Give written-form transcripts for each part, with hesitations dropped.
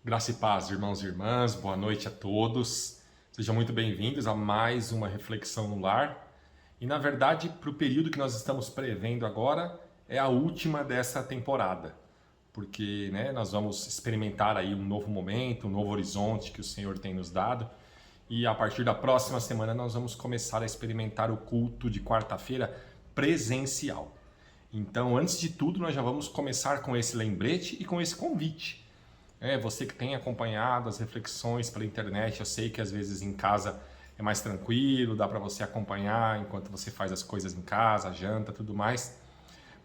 Graça e paz, irmãos e irmãs, boa noite a todos. Sejam muito bem-vindos a mais uma Reflexão no Lar. E, na verdade, para o período que nós estamos prevendo agora, é a última dessa temporada. Porque nós vamos experimentar aí um novo momento, um novo horizonte que o Senhor tem nos dado. E a partir da próxima semana nós vamos começar a experimentar o culto de quarta-feira presencial. Então, antes de tudo, nós já vamos começar com esse lembrete e com esse convite. Você que tem acompanhado as reflexões pela internet, eu sei que às vezes em casa é mais tranquilo, dá para você acompanhar enquanto você faz as coisas em casa, janta, tudo mais.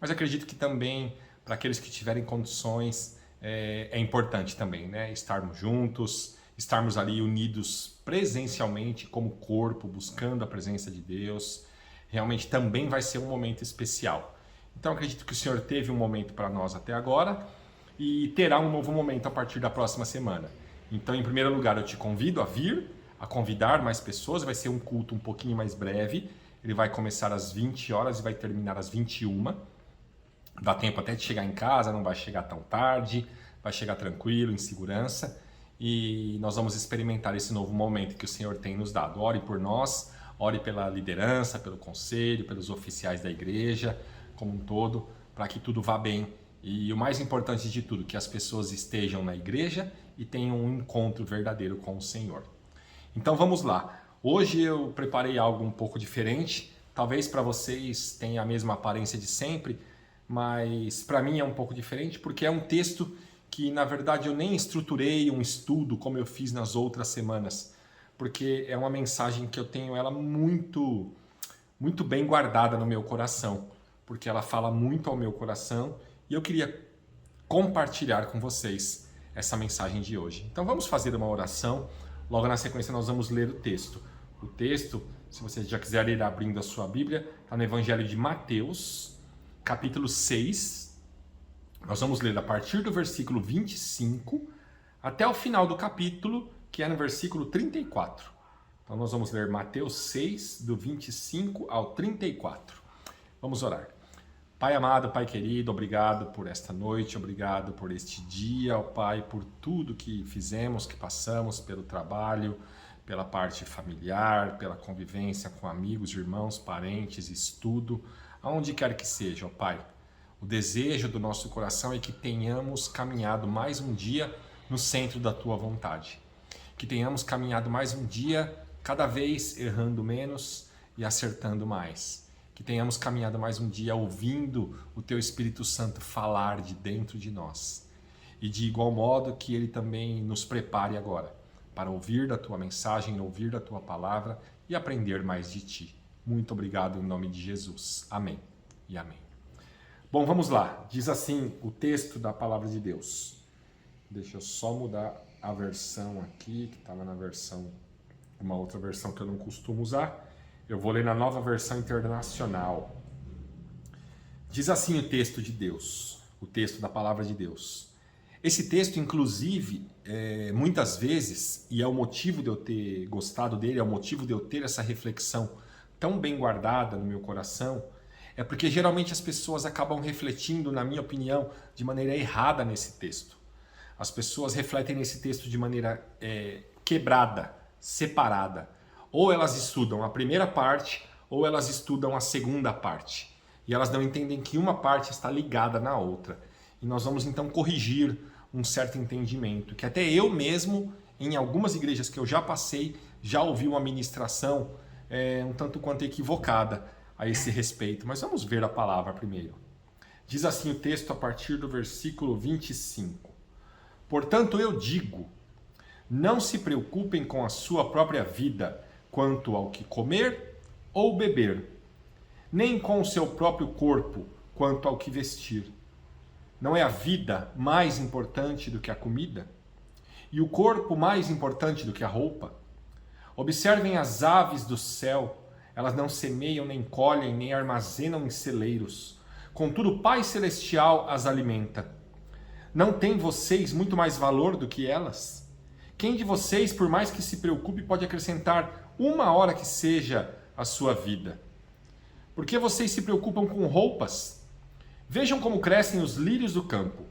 Mas acredito que também, para aqueles que tiverem condições, é importante também, estarmos juntos, estarmos ali unidos presencialmente como corpo, buscando a presença de Deus. Realmente também vai ser um momento especial. Então acredito que o Senhor teve um momento para nós até agora e terá um novo momento a partir da próxima semana. Então, em primeiro lugar, eu te convido a vir, a convidar mais pessoas. Vai ser um culto um pouquinho mais breve. Ele vai começar às 20 horas e vai terminar às 21. Dá tempo até de chegar em casa, não vai chegar tão tarde, vai chegar tranquilo, em segurança. E nós vamos experimentar esse novo momento que o Senhor tem nos dado. Ore por nós, ore pela liderança, pelo conselho, pelos oficiais da igreja, como um todo, para que tudo vá bem. E o mais importante de tudo, que as pessoas estejam na igreja e tenham um encontro verdadeiro com o Senhor. Então vamos lá. Hoje eu preparei algo um pouco diferente. Talvez para vocês tenha a mesma aparência de sempre, mas para mim é um pouco diferente porque é um texto que na verdade eu nem estruturei um estudo como eu fiz nas outras semanas, porque é uma mensagem que eu tenho ela muito bem guardada no meu coração, porque ela fala muito ao meu coração. E eu queria compartilhar com vocês essa mensagem de hoje. Então vamos fazer uma oração. Logo na sequência nós vamos ler o texto. O texto, se você já quiser ir abrindo a sua Bíblia, está no Evangelho de Mateus, capítulo 6. Nós vamos ler a partir do versículo 25 até o final do capítulo, que é no versículo 34. Então nós vamos ler Mateus 6, do 25 ao 34. Vamos orar. Pai amado, Pai querido, obrigado por esta noite, obrigado por este dia, ó Pai, por tudo que fizemos, que passamos, pelo trabalho, pela parte familiar, pela convivência com amigos, irmãos, parentes, estudo, aonde quer que seja, ó Pai. O desejo do nosso coração é que tenhamos caminhado mais um dia no centro da Tua vontade. Que tenhamos caminhado mais um dia, cada vez errando menos e acertando mais. Que tenhamos caminhado mais um dia ouvindo o Teu Espírito Santo falar de dentro de nós. E de igual modo que Ele também nos prepare agora para ouvir da Tua mensagem, ouvir da Tua palavra e aprender mais de Ti. Muito obrigado em nome de Jesus. Amém e amém. Bom, vamos lá. Diz assim o texto da palavra de Deus. Deixa eu só mudar a versão aqui, que estava na versão, uma outra versão que eu não costumo usar. Eu vou ler na Nova Versão Internacional. Diz assim o texto de Deus, o texto da palavra de Deus. Esse texto, inclusive, muitas vezes, e é o motivo de eu ter gostado dele, é o motivo de eu ter essa reflexão tão bem guardada no meu coração, é porque geralmente as pessoas acabam refletindo, na minha opinião, de maneira errada nesse texto. As pessoas refletem nesse texto de maneira quebrada, separada. Ou elas estudam a primeira parte, ou elas estudam a segunda parte. E elas não entendem que uma parte está ligada na outra. E nós vamos então corrigir um certo entendimento, que até eu mesmo, em algumas igrejas que eu já passei, já ouvi uma ministração um tanto quanto equivocada a esse respeito. Mas vamos ver a palavra primeiro. Diz assim o texto a partir do versículo 25. Portanto eu digo, não se preocupem com a sua própria vida, quanto ao que comer ou beber, nem com o seu próprio corpo, quanto ao que vestir. Não é a vida mais importante do que a comida? E o corpo mais importante do que a roupa? Observem as aves do céu, elas não semeiam, nem colhem, nem armazenam em celeiros. Contudo, o Pai Celestial as alimenta. Não têm vocês muito mais valor do que elas? Quem de vocês, por mais que se preocupe, pode acrescentar uma hora que seja a sua vida? Por que vocês se preocupam com roupas? Vejam como crescem os lírios do campo.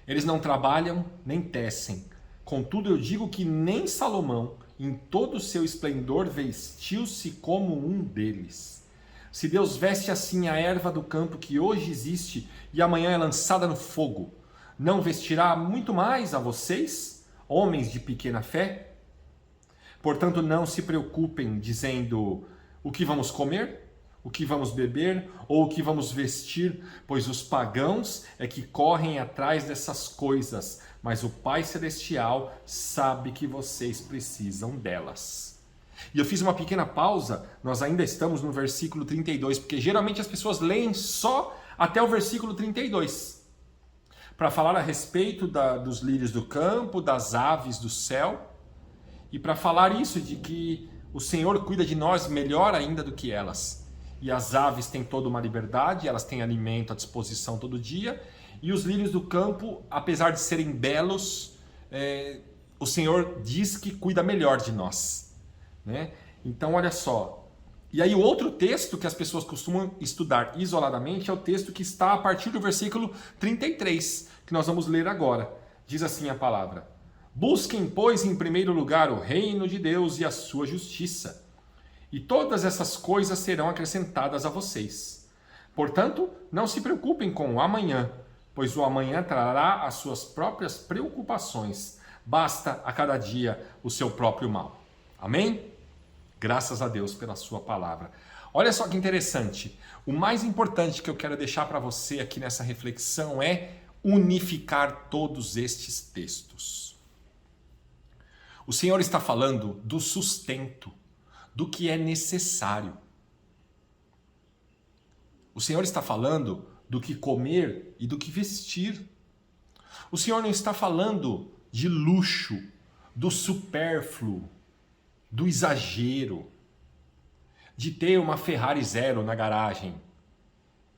Eles não trabalham nem tecem. Contudo, eu digo que nem Salomão, em todo o seu esplendor, vestiu-se como um deles. Se Deus veste assim a erva do campo que hoje existe e amanhã é lançada no fogo, não vestirá muito mais a vocês, homens de pequena fé? Portanto, não se preocupem dizendo o que vamos comer, o que vamos beber ou o que vamos vestir, pois os pagãos é que correm atrás dessas coisas, mas o Pai Celestial sabe que vocês precisam delas. E eu fiz uma pequena pausa, nós ainda estamos no versículo 32, porque geralmente as pessoas leem só até o versículo 32, para falar a respeito dos lírios do campo, das aves do céu, e para falar isso de que o Senhor cuida de nós melhor ainda do que elas. E as aves têm toda uma liberdade, elas têm alimento à disposição todo dia, e os lírios do campo, apesar de serem belos, o Senhor diz que cuida melhor de nós, né? Então olha só, e aí o outro texto que as pessoas costumam estudar isoladamente é o texto que está a partir do versículo 33, que nós vamos ler agora. Diz assim a palavra: busquem, pois, em primeiro lugar o reino de Deus e a sua justiça, e todas essas coisas serão acrescentadas a vocês. Portanto, não se preocupem com o amanhã, pois o amanhã trará as suas próprias preocupações. Basta a cada dia o seu próprio mal. Amém? Graças a Deus pela sua palavra. Olha só que interessante. O mais importante que eu quero deixar para você aqui nessa reflexão é unificar todos estes textos. O Senhor está falando do sustento, do que é necessário. O Senhor está falando do que comer e do que vestir. O Senhor não está falando de luxo, do supérfluo, do exagero, de ter uma Ferrari zero na garagem,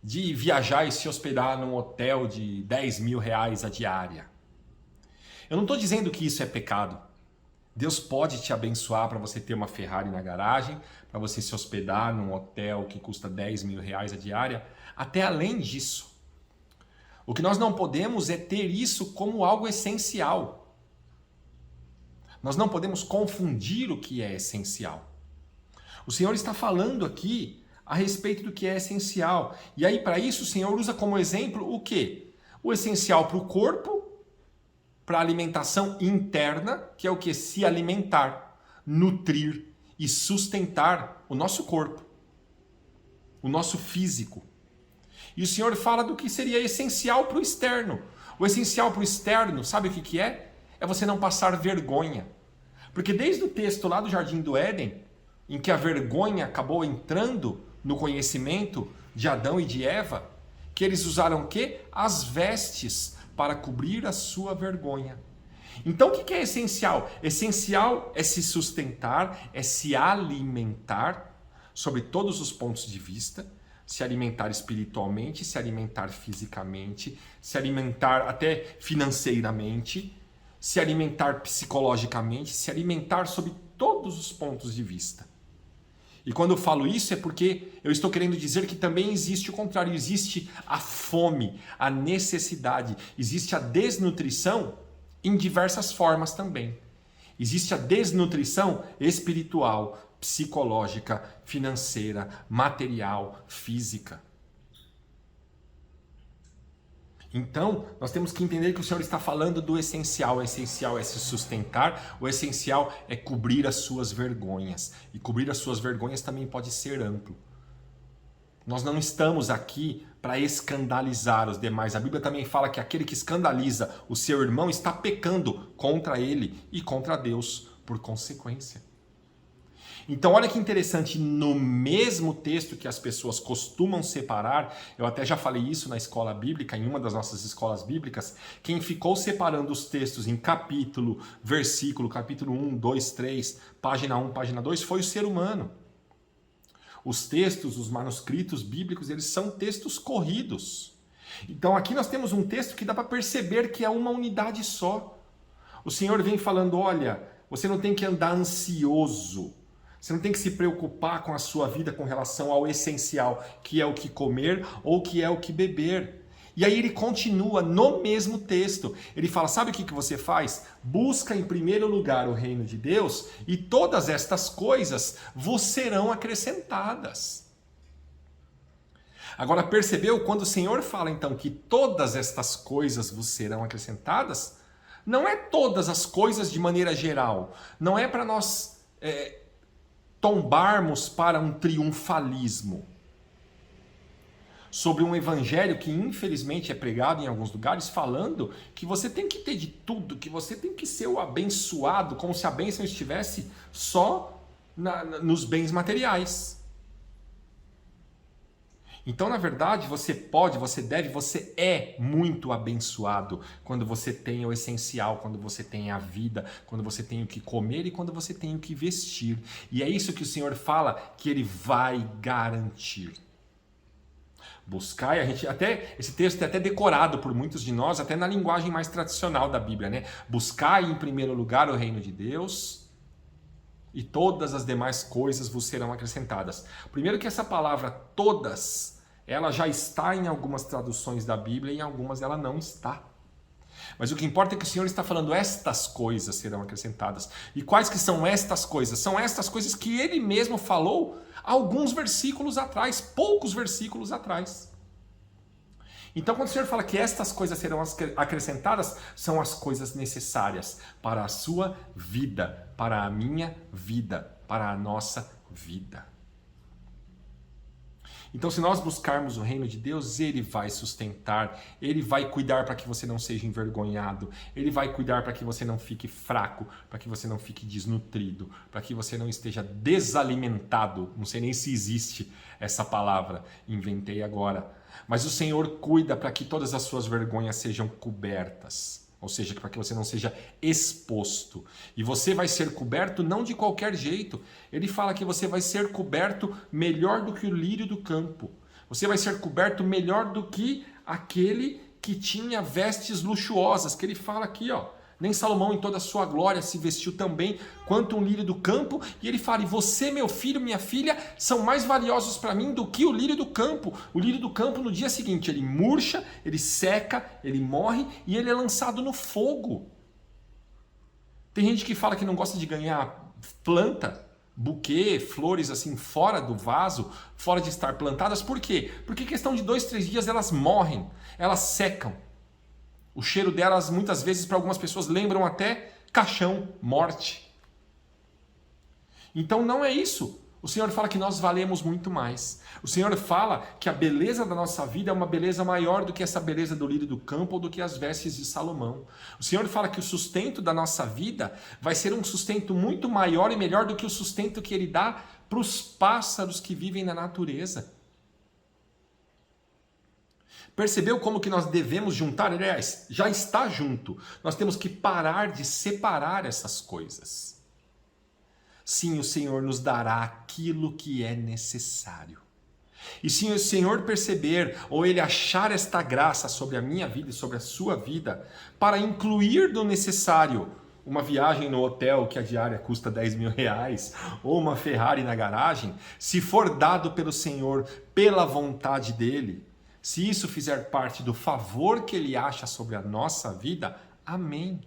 de viajar e se hospedar num hotel de 10 mil reais a diária. Eu não estou dizendo que isso é pecado. Deus pode te abençoar para você ter uma Ferrari na garagem, para você se hospedar num hotel que custa 10 mil reais a diária, até além disso. O que nós não podemos é ter isso como algo essencial. Nós não podemos confundir o que é essencial. O Senhor está falando aqui a respeito do que é essencial. E aí, para isso, o Senhor usa como exemplo o quê? O essencial para o corpo, para a alimentação interna, que é o que? Se alimentar, nutrir e sustentar o nosso corpo, o nosso físico. E o Senhor fala do que seria essencial para o externo. O essencial para o externo, sabe o que é? É você não passar vergonha. Porque desde o texto lá do Jardim do Éden, em que a vergonha acabou entrando no conhecimento de Adão e de Eva, que eles usaram o quê? As vestes para cobrir a sua vergonha. Então o que é essencial? Essencial é se sustentar, é se alimentar sobre todos os pontos de vista, se alimentar espiritualmente, se alimentar fisicamente, se alimentar até financeiramente, se alimentar psicologicamente, se alimentar sob todos os pontos de vista. E quando eu falo isso é porque eu estou querendo dizer que também existe o contrário, existe a fome, a necessidade, existe a desnutrição em diversas formas também. Existe a desnutrição espiritual, psicológica, financeira, material, física. Então, nós temos que entender que o Senhor está falando do essencial. O essencial é se sustentar, o essencial é cobrir as suas vergonhas. E cobrir as suas vergonhas também pode ser amplo. Nós não estamos aqui para escandalizar os demais. A Bíblia também fala que aquele que escandaliza o seu irmão está pecando contra ele e contra Deus por consequência. Então olha que interessante, no mesmo texto que as pessoas costumam separar, eu até já falei isso na escola bíblica, em uma das nossas escolas bíblicas, quem ficou separando os textos em capítulo, versículo, capítulo 1, 2, 3, página 1, página 2, foi o ser humano. Os textos, os manuscritos bíblicos, eles são textos corridos. Então aqui nós temos um texto que dá para perceber que é uma unidade só. O Senhor vem falando, olha, você não tem que andar ansioso. Você não tem que se preocupar com a sua vida com relação ao essencial, que é o que comer ou que é o que beber. E aí ele continua no mesmo texto. Ele fala, sabe o que você faz? Busca em primeiro lugar o reino de Deus e todas estas coisas vos serão acrescentadas. Agora percebeu quando o Senhor fala então que todas estas coisas vos serão acrescentadas? Não é todas as coisas de maneira geral. Não é para nós tombarmos para um triunfalismo sobre um evangelho que infelizmente é pregado em alguns lugares falando que você tem que ter de tudo, que você tem que ser o abençoado, como se a bênção estivesse só nos bens materiais. Então, na verdade, você pode, você deve, você é muito abençoado quando você tem o essencial, quando você tem a vida, quando você tem o que comer e quando você tem o que vestir. E é isso que o Senhor fala que Ele vai garantir. Buscai, esse texto é até decorado por muitos de nós, até na linguagem mais tradicional da Bíblia, né? Buscai em primeiro lugar o reino de Deus e todas as demais coisas vos serão acrescentadas. Primeiro que essa palavra todas, ela já está em algumas traduções da Bíblia e em algumas ela não está. Mas o que importa é que o Senhor está falando estas coisas serão acrescentadas. E quais que são estas coisas? São estas coisas que Ele mesmo falou alguns versículos atrás, poucos versículos atrás. Então quando o Senhor fala que estas coisas serão acrescentadas, são as coisas necessárias para a sua vida, para a minha vida, para a nossa vida. Então, se nós buscarmos o reino de Deus, Ele vai sustentar, Ele vai cuidar para que você não seja envergonhado, Ele vai cuidar para que você não fique fraco, para que você não fique desnutrido, para que você não esteja desalimentado. Não sei nem se existe essa palavra, inventei agora. Mas o Senhor cuida para que todas as suas vergonhas sejam cobertas. Ou seja, para que você não seja exposto. E você vai ser coberto não de qualquer jeito. Ele fala que você vai ser coberto melhor do que o lírio do campo. Você vai ser coberto melhor do que aquele que tinha vestes luxuosas. Que ele fala aqui, ó. Nem Salomão em toda a sua glória se vestiu tão bem quanto um lírio do campo. E ele fala, e você, meu filho, minha filha, são mais valiosos para mim do que o lírio do campo. O lírio do campo no dia seguinte, ele murcha, ele seca, ele morre e ele é lançado no fogo. Tem gente que fala que não gosta de ganhar planta, buquê, flores assim fora do vaso, fora de estar plantadas. Por quê? Porque em questão de 2, 3 dias elas morrem, elas secam. O cheiro delas, muitas vezes, para algumas pessoas, lembram até caixão, morte. Então não é isso. O Senhor fala que nós valemos muito mais. O Senhor fala que a beleza da nossa vida é uma beleza maior do que essa beleza do lírio do campo ou do que as vestes de Salomão. O Senhor fala que o sustento da nossa vida vai ser um sustento muito maior e melhor do que o sustento que Ele dá para os pássaros que vivem na natureza. Percebeu como que nós devemos juntar? Aliás, já está junto. Nós temos que parar de separar essas coisas. Sim, o Senhor nos dará aquilo que é necessário. E se o Senhor perceber, ou Ele achar esta graça sobre a minha vida e sobre a sua vida, para incluir do necessário uma viagem no hotel que a diária custa 10 mil reais, ou uma Ferrari na garagem, se for dado pelo Senhor, pela vontade dEle, se isso fizer parte do favor que Ele acha sobre a nossa vida, amém.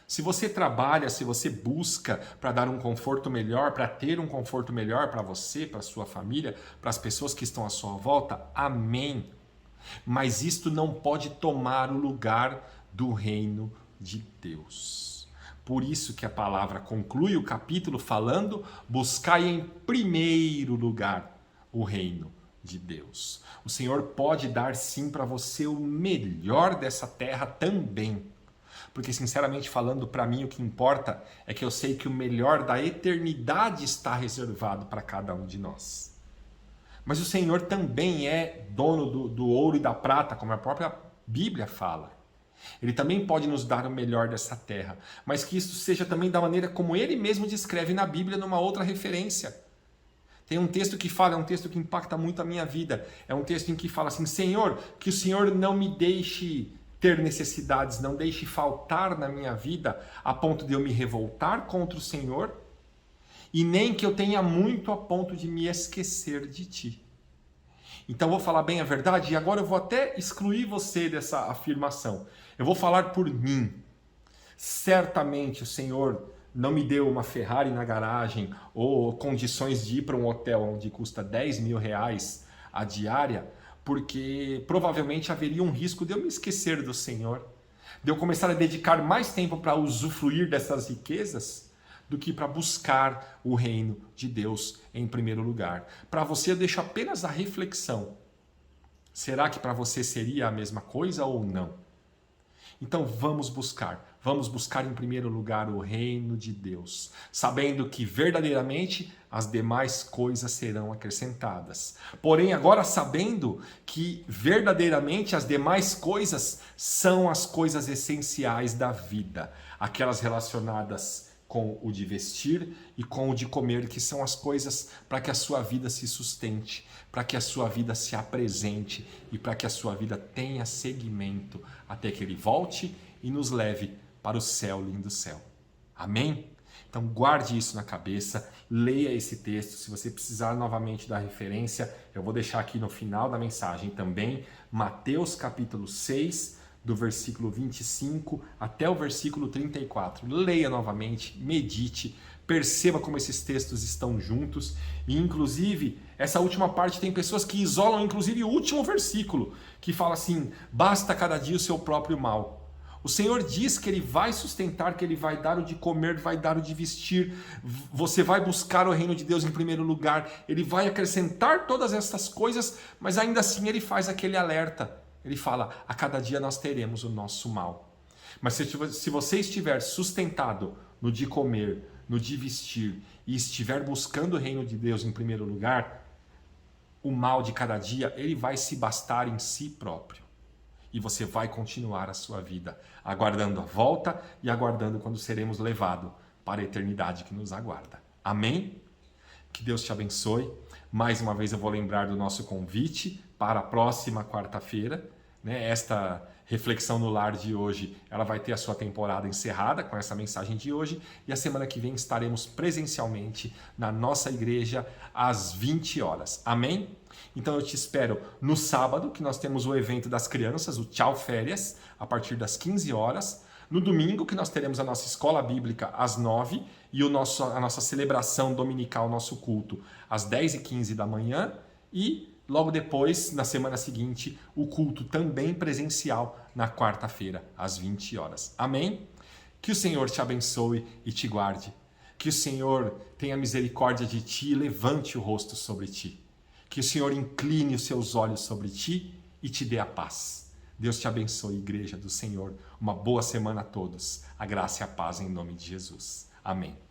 Se você trabalha, se você busca para dar um conforto melhor, para ter um conforto melhor para você, para a sua família, para as pessoas que estão à sua volta, amém. Mas isto não pode tomar o lugar do reino de Deus. Por isso que a palavra conclui o capítulo falando, buscai em primeiro lugar o reino de Deus. O Senhor pode dar sim para você o melhor dessa terra também. Porque sinceramente falando, para mim o que importa é que eu sei que o melhor da eternidade está reservado para cada um de nós. Mas o Senhor também é dono do ouro e da prata, como a própria Bíblia fala. Ele também pode nos dar o melhor dessa terra, mas que isso seja também da maneira como Ele mesmo descreve na Bíblia numa outra referência. Tem um texto que fala, é um texto que impacta muito a minha vida. É um texto em que fala assim, Senhor, que o Senhor não me deixe ter necessidades, não deixe faltar na minha vida a ponto de eu me revoltar contra o Senhor e nem que eu tenha muito a ponto de me esquecer de Ti. Então eu vou falar bem a verdade e agora eu vou até excluir você dessa afirmação. Eu vou falar por mim. Certamente o Senhor não me deu uma Ferrari na garagem ou condições de ir para um hotel onde custa 10 mil reais a diária, porque provavelmente haveria um risco de eu me esquecer do Senhor, de eu começar a dedicar mais tempo para usufruir dessas riquezas do que para buscar o reino de Deus em primeiro lugar. Para você eu deixo apenas a reflexão. Será que para você seria a mesma coisa ou não? Então vamos buscar em primeiro lugar o reino de Deus, sabendo que verdadeiramente as demais coisas serão acrescentadas. Porém, agora sabendo que verdadeiramente as demais coisas são as coisas essenciais da vida, aquelas relacionadas com o de vestir e com o de comer, que são as coisas para que a sua vida se sustente, para que a sua vida se apresente e para que a sua vida tenha seguimento até que Ele volte e nos leve para o céu, lindo céu. Amém? Então guarde isso na cabeça, leia esse texto. Se você precisar novamente da referência, eu vou deixar aqui no final da mensagem também, Mateus capítulo 6, do versículo 25 até o versículo 34. Leia novamente, medite, perceba como esses textos estão juntos. E inclusive, essa última parte tem pessoas que isolam inclusive o último versículo, que fala assim: basta cada dia o seu próprio mal. O Senhor diz que Ele vai sustentar, que Ele vai dar o de comer, vai dar o de vestir. Você vai buscar o reino de Deus em primeiro lugar. Ele vai acrescentar todas essas coisas, mas ainda assim Ele faz aquele alerta. Ele fala: a cada dia nós teremos o nosso mal. Mas se você estiver sustentado no de comer, no de vestir, e estiver buscando o reino de Deus em primeiro lugar, o mal de cada dia, ele vai se bastar em si próprio. E você vai continuar a sua vida, aguardando a volta e aguardando quando seremos levados para a eternidade que nos aguarda. Amém? Que Deus te abençoe. Mais uma vez eu vou lembrar do nosso convite para a próxima quarta-feira. Esta reflexão no lar de hoje, ela vai ter a sua temporada encerrada com essa mensagem de hoje. E a semana que vem estaremos presencialmente na nossa igreja às 20 horas. Amém? Então eu te espero no sábado, que nós temos o evento das crianças, o Tchau Férias, a partir das 15 horas. No domingo, que nós teremos a nossa escola bíblica às 9 e a nossa celebração dominical, nosso culto, às 10h15 da manhã. E logo depois, na semana seguinte, o culto também presencial na quarta-feira, às 20 horas. Amém? Que o Senhor te abençoe e te guarde. Que o Senhor tenha misericórdia de ti e levante o rosto sobre ti. Que o Senhor incline os seus olhos sobre ti e te dê a paz. Deus te abençoe, igreja do Senhor. Uma boa semana a todos. A graça e a paz em nome de Jesus. Amém.